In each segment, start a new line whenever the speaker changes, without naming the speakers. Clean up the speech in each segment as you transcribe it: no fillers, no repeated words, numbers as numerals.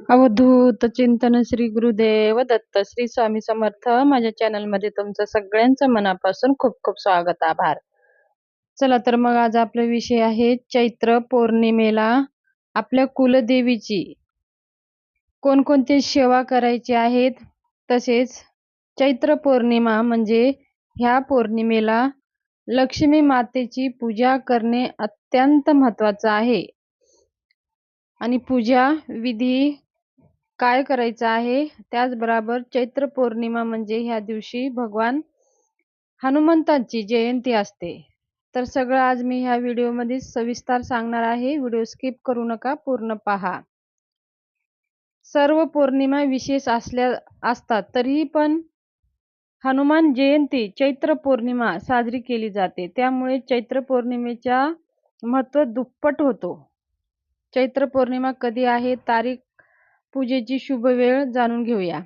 अवधूत चिंतन श्री गुरुदेव दत्त श्री स्वामी समर्थ. माझ्या चॅनलमध्ये तुमचं सगळ्यांचं मनापासून खूप खूप स्वागत, आभार. चला तर मग आज आपला विषय आहे चैत्र पौर्णिमेला आपल्या कुलदेवीची कोणकोणती सेवा करायची आहेत. तसेच चैत्र पौर्णिमा म्हणजे ह्या पौर्णिमेला लक्ष्मी मातेची पूजा करणे अत्यंत महत्त्वाचं आहे. आणि पूजा विधी काय करायचं आहे, त्याचबरोबर चैत्र पौर्णिमा म्हणजे ह्या दिवशी भगवान हनुमंतांची जयंती असते. तर सगळं आज मी ह्या व्हिडिओमध्ये सविस्तर सांगणार आहे. व्हिडिओ स्किप करू नका, पूर्ण पहा. सर्व पौर्णिमा विशेष असतात, तरीही पण हनुमान जयंती चैत्र पौर्णिमा साजरी केली जाते. त्यामुळे चैत्र पौर्णिमेचा महत्त्व दुप्पट होतो. चैत्र पौर्णिमा कधी आहे, तारीख, पूजेची शुभ वेळ जाणून घेऊया.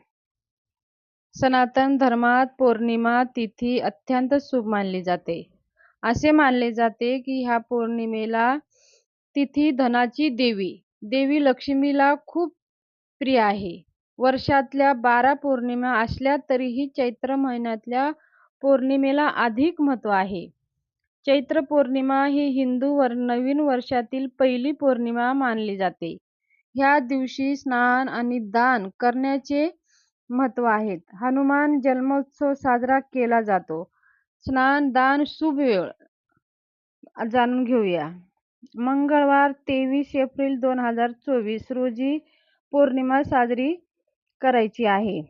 सनातन धर्मात पौर्णिमा तिथी अत्यंत शुभ मानली जाते. असे मानले जाते की ह्या पौर्णिमेला तिथी धनाची देवी लक्ष्मीला खूप प्रिय आहे. वर्षातल्या 12 पौर्णिमा असल्या तरीही चैत्र महिन्यातल्या पौर्णिमेला अधिक महत्त्व आहे. चैत्र पौर्णिमा ही हिंदू नवीन वर्षातील पहिली पौर्णिमा मानली जाते. ह्या दिवशी स्नान आणि दान करण्याचे महत्त्व आहे. हनुमान जन्मोत्सव साजरा केला जातो. स्नान दान शुभ वेळ जाणून घेऊया. मंगळवार 23 एप्रिल 2024 रोजी पौर्णिमा साजरी करायची आहे.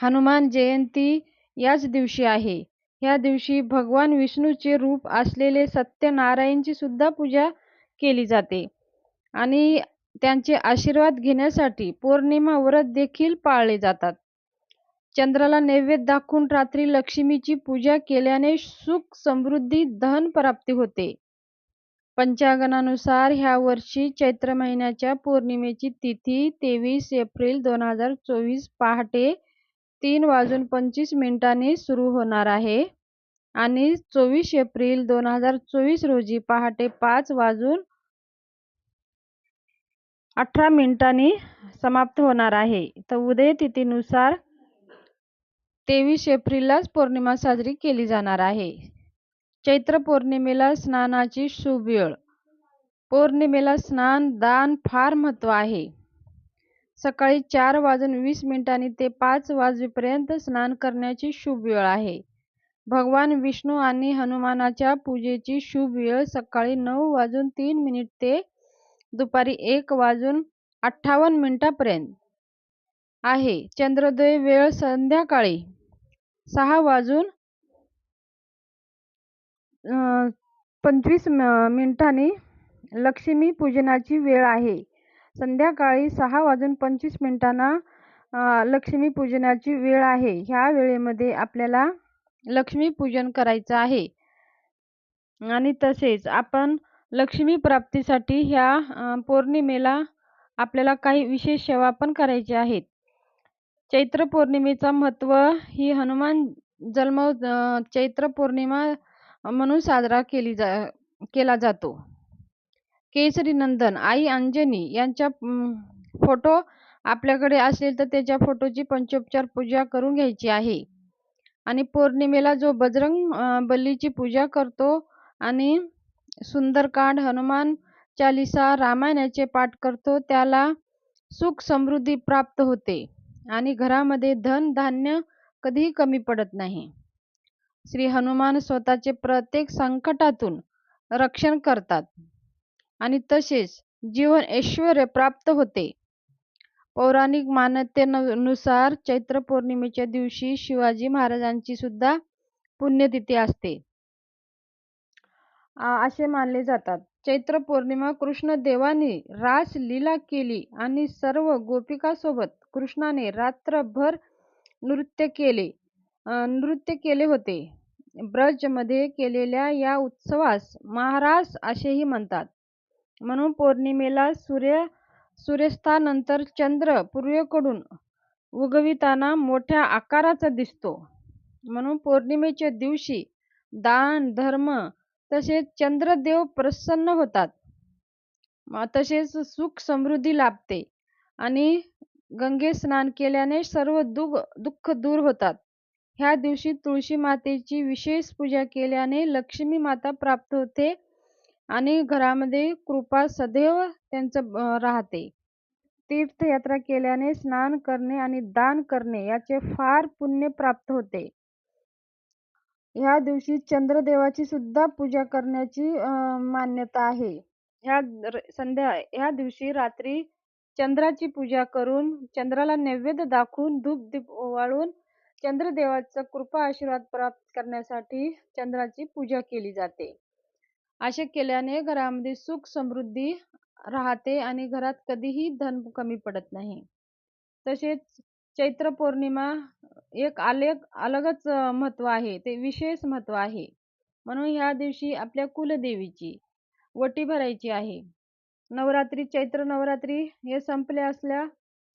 हनुमान जयंती याच दिवशी आहे. या दिवशी भगवान विष्णूचे रूप असलेले सत्यनारायणची सुद्धा पूजा केली जाते आणि त्यांचे आशीर्वाद घेण्यासाठी पौर्णिमा व्रत देखील पाळले जातात. चंद्राला नैवेद्य दाखवून रात्री लक्ष्मीची पूजा केल्याने सुख समृद्धी धन प्राप्ती होते. पंचांगानुसार ह्या वर्षी चैत्र महिन्याच्या पौर्णिमेची तिथी 23 एप्रिल 2024 पहाटे 3:25 सुरू होणार आहे आणि 24 एप्रिल 2024 रोजी पहाटे 5:18 समाप्त होणार आहे. तर उदय तिथीनुसार 23 एप्रिललाच पौर्णिमा साजरी केली जाणार आहे. चैत्र पौर्णिमेला स्नानाची शुभ वेळ. पौर्णिमेला स्नान दान फार महत्त्व आहे. सकाळी 4:20 ते 5 वाजेपर्यंत स्नान करण्याची शुभ वेळ आहे. भगवान विष्णू आणि हनुमानाच्या पूजेची शुभ वेळ सकाळी 9:03 ते दुपारी 1:58 पर्यंत आहे. चंद्रोदय वेळ संध्याकाळी 6:25 लक्ष्मी पूजनाची वेळ आहे. संध्याकाळी 6:25 लक्ष्मी पूजनाची वेळ आहे. ह्या वेळेमध्ये आपल्याला लक्ष्मी पूजन करायचं आहे आणि तसेच आपण लक्ष्मी प्राप्तीसाठी ह्या पौर्णिमेला आपल्याला काही विशेष सेवा पण करायच्या आहेत. चैत्र पौर्णिमेचा महत्त्व ही हनुमान जन्म चैत्र पौर्णिमा म्हणून साजरा केला जातो. केसरी नंदन आई अंजनी यांच्या फोटो आपल्याकडे असेल तर त्याच्या फोटोची पंचोपचार पूजा करून घ्यायची आहे. आणि पौर्णिमेला जो बजरंग बलीची पूजा करतो आणि सुंदरकांड, हनुमान चालीसा, रामायणाचे पाठ करतो त्याला सुख समृद्धी प्राप्त होते आणि घरामध्ये धन धान्य कधीही कमी पडत नाही. श्री हनुमान स्वतःचे प्रत्येक संकटातून रक्षण करतात आणि तसेच जीवन ऐश्वर्य प्राप्त होते. पौराणिक मान्यतेनुसार चैत्र पौर्णिमेच्या दिवशी शिवाजी महाराजांची सुद्धा पुण्यतिथी असते असे मानले जातात. चैत्र पौर्णिमा कृष्ण देवाने रास लीला केली आणि सर्व गोपिकांसोबत कृष्णाने रात्रभर नृत्य केले होते. ब्रजमध्ये केलेल्या या उत्सवास महारास असेही म्हणतात. म्हणून पौर्णिमेला सूर्यास्तानंतर चंद्र पूर्वेकडून उगविताना मोठ्या आकाराचा दिसतो. म्हणून पौर्णिमेच्या दिवशी दान धर्म तसेच चंद्रदेव प्रसन्न होतात. तसेच सुख समृद्धी लाभते. आणि गंगेत स्नान केल्याने सर्व दुःख दूर होतात. ह्या दिवशी तुळशी मातेची विशेष पूजा केल्याने लक्ष्मी माता प्राप्त होते आणि घरामध्ये कृपा सदैव त्यांचं राहते. तीर्थयात्रा केल्याने स्नान करणे आणि दान करणे याचे फार पुण्य प्राप्त होते. ह्या दिवशी चंद्रदेवाची सुद्धा पूजा करण्याची मान्यता आहे. ह्या दिवशी रात्री चंद्राची पूजा करून, चंद्राला नैवेद्य दाखवून, धूप-दीप ओवाळून चंद्रदेवाचा कृपा आशीर्वाद प्राप्त करण्यासाठी चंद्राची पूजा केली जाते. असे केल्याने घरामध्ये सुख समृद्धी राहते आणि घरात कधीही धन कमी पडत नाही. तसेच चैत्र पौर्णिमा एक अलगच महत्त्व आहे. ते विशेष महत्त्व आहे. म्हणून ह्या दिवशी आपल्या कुलदेवीची ओटी भरायची आहे. चैत्र नवरात्री हे संपले असल्या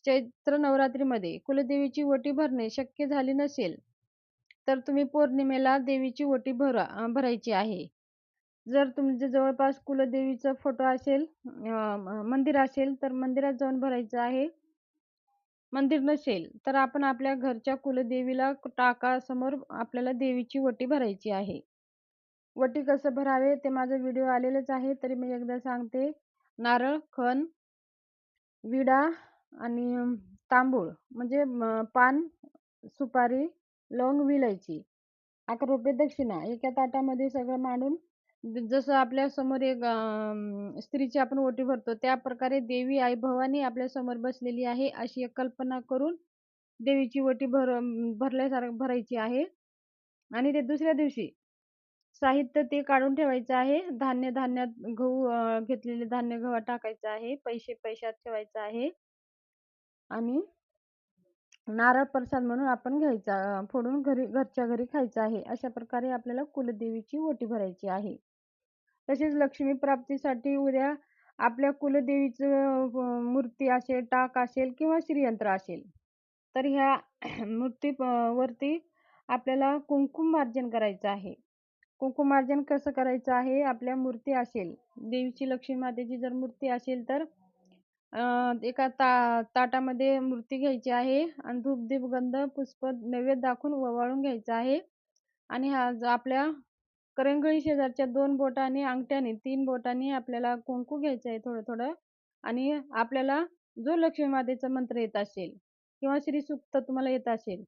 चैत्र नवरात्रीमध्ये कुलदेवीची ओटी भरणे शक्य झाले नसेल, तर तुम्ही पौर्णिमेला देवीची ओटी भरायची आहे. जर तुमच्या जवळपास कुलदेवीचा फोटो असेल, मंदिर असेल, तर मंदिरात जाऊन भरायचं आहे. मंदिर नसेल तर आपण आपल्या घरच्या कुलदेवीला टाकासमोर आपल्याला देवीची ओटी भरायची आहे. ओटी कसं भरावे ते माझा व्हिडिओ आलेलाच आहे, तरी मी एकदा सांगते. नारळ, खण, विडा आणि तांदूळ म्हणजे पान, सुपारी, लवंग, विलायची, 11 रुपये दक्षिणा एका ताटामध्ये सगळं मांडून, जसं आपल्या समोर एक स्त्रीची आपण ओटी भरतो त्या प्रकारे देवी आई भवानी आपल्या समोर बसलेली आहे अशी एक कल्पना करून देवीची ओटी भरल्यासारखं भरायची आहे. आणि ते दुसऱ्या दिवशी साहित्य ते काढून ठेवायचं आहे. धान्यात गहू, घेतलेले धान्य गव्हात टाकायचं आहे. पैसे पैशात ठेवायचं आहे आणि नारळ प्रसाद म्हणून आपण घ्यायचा, फोडून घरच्या घरी खायचा आहे. अशा प्रकारे आपल्याला कुलदेवीची ओटी भरायची आहे. तसेच लक्ष्मी प्राप्तीसाठी उद्या आपल्या कुलदेवीचं मूर्ती असेल, टाक असेल किंवा श्रीयंत्र असेल, तर ह्या वरती आपल्याला कुंकुमार्जन करायचं आहे. कुंकुमार्जन कसं करायचं आहे? आपल्या मूर्ती असेल, देवीची लक्ष्मी मातेची जर मूर्ती असेल तर एका ताटामध्ये मूर्ती घ्यायची आहे आणि धूप, दीप, गंध, पुष्प, नैवेद्य दाखवून ओवाळून घ्यायचा आहे. आणि आपल्या करंगळी शेजारच्या 2 बोटांनी, अंगठ्याने 3 बोटांनी आपल्याला कुंकू घ्यायचं आहे थोडं थोडं. आणि आपल्याला जो लक्ष्मी मातेचा मंत्र येत असेल किंवा श्रीसूक्त तुम्हाला येत असेल,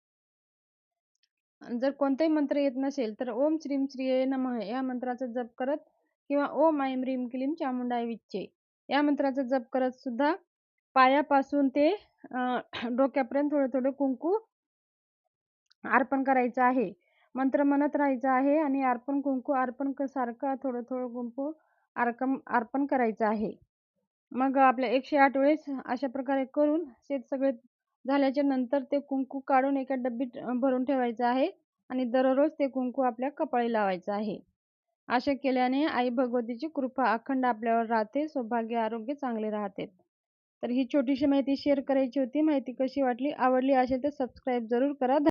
जर कोणताही मंत्र येत नसेल तर ओम श्रीम श्रीये नमः या मंत्राचा जप करत किंवा ओम ऐं ह्रीं क्लीं चामुंडाय विच्चे या मंत्राचा जप करत सुद्धा पायापासून ते डोक्यापर्यंत थोडं थोडं कुंकू अर्पण करायचं आहे. मंत्र म्हणत राहायचं आहे आणि कुंकू अर्पण सारखं थोडं थोडं कुंकू अर्पण करायचं आहे. मग आपल्या 108 वेळेस अशा प्रकारे करून ते सगळे झाल्याच्या नंतर ते कुंकू काढून एका डब्बीत भरून ठेवायचं आहे आणि दररोज ते कुंकू आपल्या कपाळी लावायचं आहे. अशा केल्याने आई भगवतीची कृपा अखंड आपल्यावर राहते, सौभाग्य, आरोग्य चांगले राहते. तर ही छोटीशी माहिती शेअर करायची होती. माहिती कशी वाटली, आवडली असेल तर सबस्क्राईब जरूर करा.